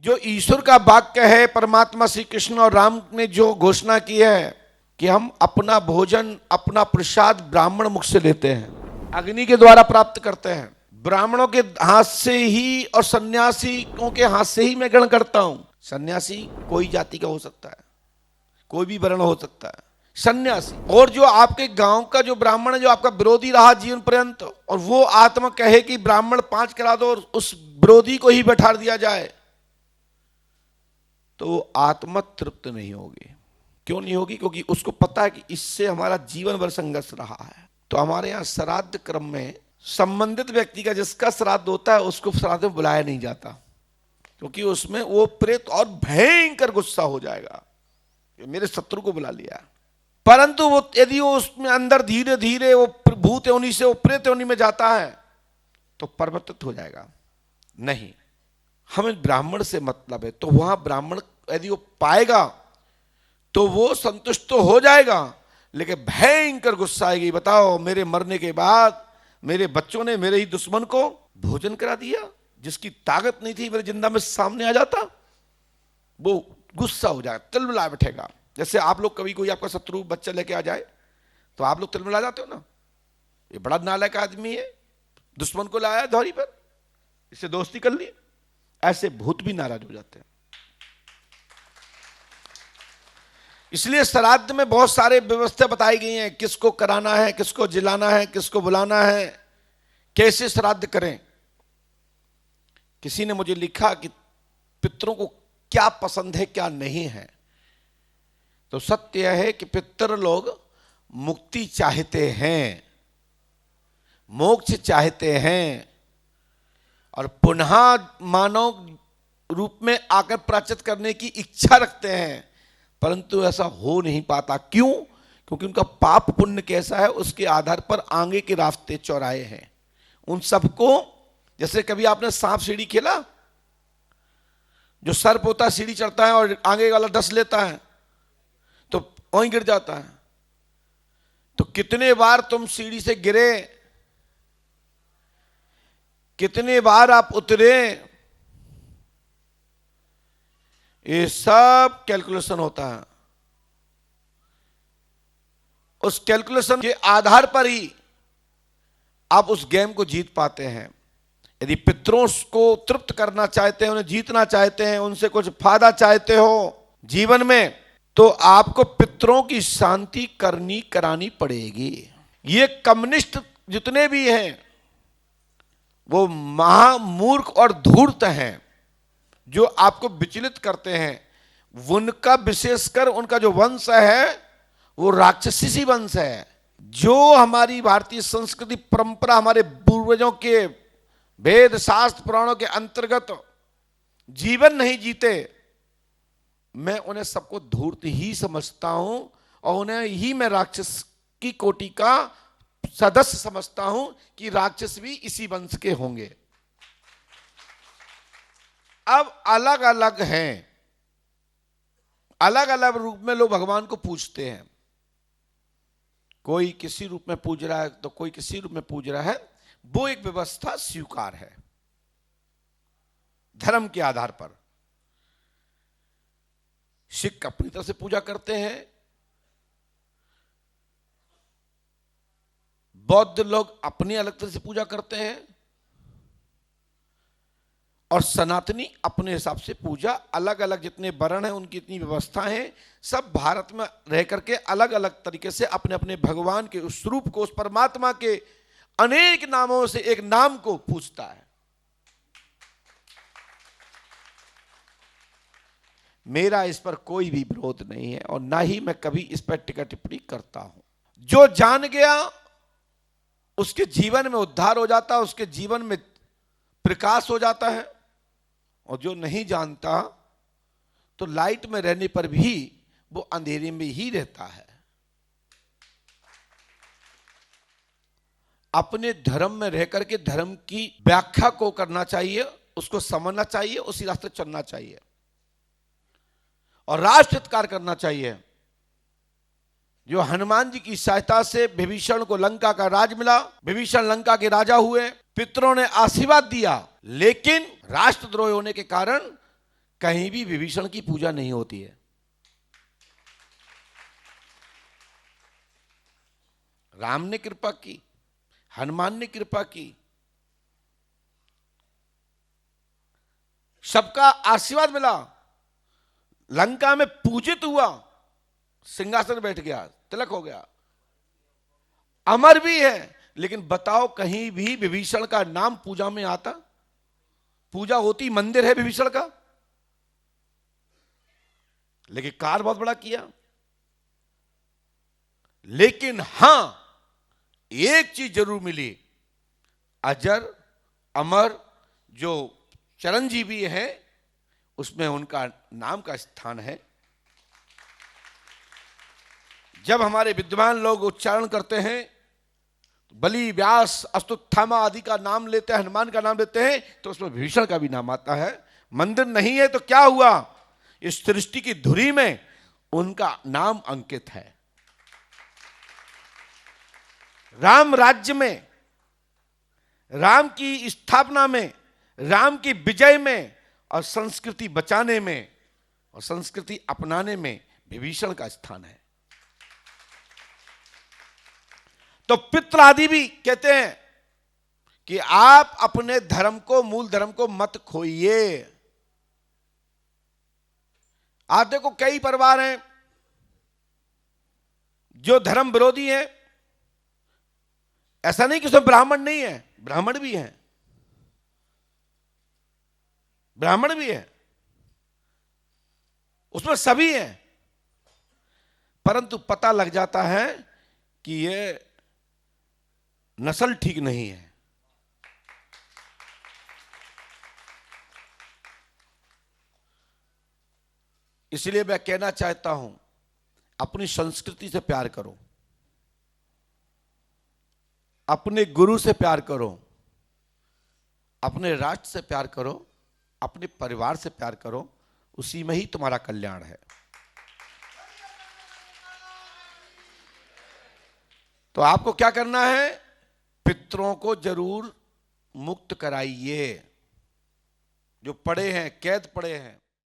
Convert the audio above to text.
जो ईश्वर का वाक्य है, परमात्मा श्री कृष्ण और राम ने जो घोषणा की है कि हम अपना भोजन, अपना प्रसाद ब्राह्मण मुख से लेते हैं, अग्नि के द्वारा प्राप्त करते हैं, ब्राह्मणों के हाथ से ही और सन्यासियों के हाथ से ही मैं ग्रहण करता हूं। सन्यासी कोई जाति का हो सकता है, कोई भी वर्ण हो सकता है, सन्यासी। और जो आपके गांव का जो ब्राह्मण है, जो आपका विरोधी रहा जीवन पर्यंत, और वो आत्मा कहे कि ब्राह्मण 5 करा दो और उस विरोधी को ही बैठा दिया जाए, तो आत्मा तृप्त नहीं होगी। क्यों नहीं होगी? क्योंकि उसको पता है कि इससे हमारा जीवन भर संघर्ष रहा है। तो हमारे यहां श्राद्ध क्रम में संबंधित व्यक्ति का जिसका श्राद्ध होता है उसको श्राद्ध में बुलाया नहीं जाता, क्योंकि उसमें वो प्रेत और भयंकर गुस्सा हो जाएगा कि मेरे शत्रु को बुला लिया। परंतु वो यदि वो उसमें अंदर धीरे धीरे वो भूत योनि से वो प्रेत योनि में जाता है तो परिवर्तित हो जाएगा। नहीं, हमें ब्राह्मण से मतलब है, तो वहां ब्राह्मण यदि वो पाएगा तो वो संतुष्ट तो हो जाएगा, लेकिन भयंकर गुस्सा आएगी। बताओ, मेरे मरने के बाद मेरे बच्चों ने मेरे ही दुश्मन को भोजन करा दिया, जिसकी ताकत नहीं थी मेरे जिंदा में सामने आ जाता। वो गुस्सा हो जाएगा, तिलमिला बैठेगा। जैसे आप लोग कभी कोई आपका शत्रु बच्चा लेके आ जाए तो आप लोग तिलमिला जाते हो ना, ये बड़ा नालायक आदमी है, दुश्मन को लाया धौरी पर, इससे दोस्ती कर ली। ऐसे भूत भी नाराज हो जाते हैं। इसलिए श्राद्ध में बहुत सारे व्यवस्था बताई गई हैं, किसको कराना है, किसको जिलाना है, किसको बुलाना है, कैसे श्राद्ध करें। किसी ने मुझे लिखा कि पितरों को क्या पसंद है क्या नहीं है। तो सत्य यह है कि पितर लोग मुक्ति चाहते हैं, मोक्ष चाहते हैं, और पुनः मानव रूप में आकर प्रायश्चित करने की इच्छा रखते हैं, परंतु ऐसा हो नहीं पाता। क्यों? क्योंकि उनका पाप पुण्य कैसा है उसके आधार पर आगे के रास्ते चौराहे हैं। उन सबको, जैसे कभी आपने सांप सीढ़ी खेला, जो सर्प होता है सीढ़ी चढ़ता है और आगे वाला डस लेता है तो वहीं गिर जाता है। तो कितने बार तुम सीढ़ी से गिरे, कितने बार आप उतरे, ये सब कैलकुलेशन होता है। उस कैलकुलेशन के आधार पर ही आप उस गेम को जीत पाते हैं। यदि पितरों को तृप्त करना चाहते हैं, उन्हें जीतना चाहते हैं, उनसे कुछ फायदा चाहते हो जीवन में, तो आपको पितरों की शांति करानी पड़ेगी। ये कम्युनिस्ट जितने भी हैं वो महामूर्ख और धूर्त हैं, जो आपको विचलित करते हैं। उनका विशेषकर उनका जो वंश है वो राक्षसी वंश है। जो हमारी भारतीय संस्कृति परंपरा, हमारे पूर्वजों के वेद शास्त्र पुराणों के अंतर्गत जीवन नहीं जीते, मैं उन्हें सबको धूर्त ही समझता हूं और उन्हें ही मैं राक्षस की कोटि का सदस्य समझता हूं कि राक्षस भी इसी वंश के होंगे। अब अलग अलग हैं, अलग अलग रूप में लोग भगवान को पूजते हैं। कोई किसी रूप में पूज रहा है तो कोई किसी रूप में पूज रहा है, वो एक व्यवस्था स्वीकार है धर्म के आधार पर। सिख अपनी तरह से पूजा करते हैं, बौद्ध लोग अपनी अलग तरह से पूजा करते हैं, और सनातनी अपने हिसाब से पूजा, अलग अलग जितने वर्ण हैं उनकी इतनी व्यवस्था है। सब भारत में रह करके अलग अलग तरीके से अपने अपने भगवान के उस रूप को, उस परमात्मा के अनेक नामों से एक नाम को पूजता है। मेरा इस पर कोई भी विरोध नहीं है और ना ही मैं कभी इस पर टीका टिप्पणी करता हूं। जो जान गया उसके जीवन में उद्धार हो जाता है, उसके जीवन में प्रकाश हो जाता है, और जो नहीं जानता तो लाइट में रहने पर भी वो अंधेरे में ही रहता है। अपने धर्म में रह करके धर्म की व्याख्या को करना चाहिए, उसको समझना चाहिए, उसी रास्ते चलना चाहिए और राष्ट्र हितकार करना चाहिए। जो हनुमान जी की सहायता से विभीषण को लंका का राज मिला, विभीषण लंका के राजा हुए, पितरों ने आशीर्वाद दिया, लेकिन राष्ट्रद्रोह होने के कारण कहीं भी विभीषण की पूजा नहीं होती है। राम ने कृपा की, हनुमान ने कृपा की, सबका आशीर्वाद मिला, लंका में पूजित हुआ, सिंहासन बैठ गया, तिलक हो गया, अमर भी है। लेकिन बताओ कहीं भी विभीषण का नाम पूजा में आता? पूजा होती मंदिर है विभीषण का, लेकिन कार्य बहुत बड़ा किया। लेकिन हां, एक चीज जरूर मिली, अजर अमर जो चिरंजीवी है उसमें उनका नाम का स्थान है। जब हमारे विद्वान लोग उच्चारण करते हैं, बलि व्यास अश्वत्थामा आदि का नाम लेते हैं, हनुमान का नाम लेते हैं, तो उसमें विभीषण का भी नाम आता है। मंदिर नहीं है तो क्या हुआ, इस सृष्टि की धुरी में उनका नाम अंकित है। राम राज्य में, राम की स्थापना में, राम की विजय में और संस्कृति बचाने में और संस्कृति अपनाने में विभीषण का स्थान है। तो पितृ आदि भी कहते हैं कि आप अपने धर्म को, मूल धर्म को मत खोइए। आप देखो कई परिवार हैं जो धर्म विरोधी हैं। ऐसा नहीं कि उसमें ब्राह्मण नहीं है, ब्राह्मण भी हैं, ब्राह्मण भी है, उसमें सभी हैं, परंतु पता लग जाता है कि ये नस्ल ठीक नहीं है। इसलिए मैं कहना चाहता हूं, अपनी संस्कृति से प्यार करो, अपने गुरु से प्यार करो, अपने राष्ट्र से प्यार करो, अपने परिवार से प्यार करो, उसी में ही तुम्हारा कल्याण है। तो आपको क्या करना है, पितरों को जरूर मुक्त कराइए। जो पड़े हैं, कैद पड़े हैं,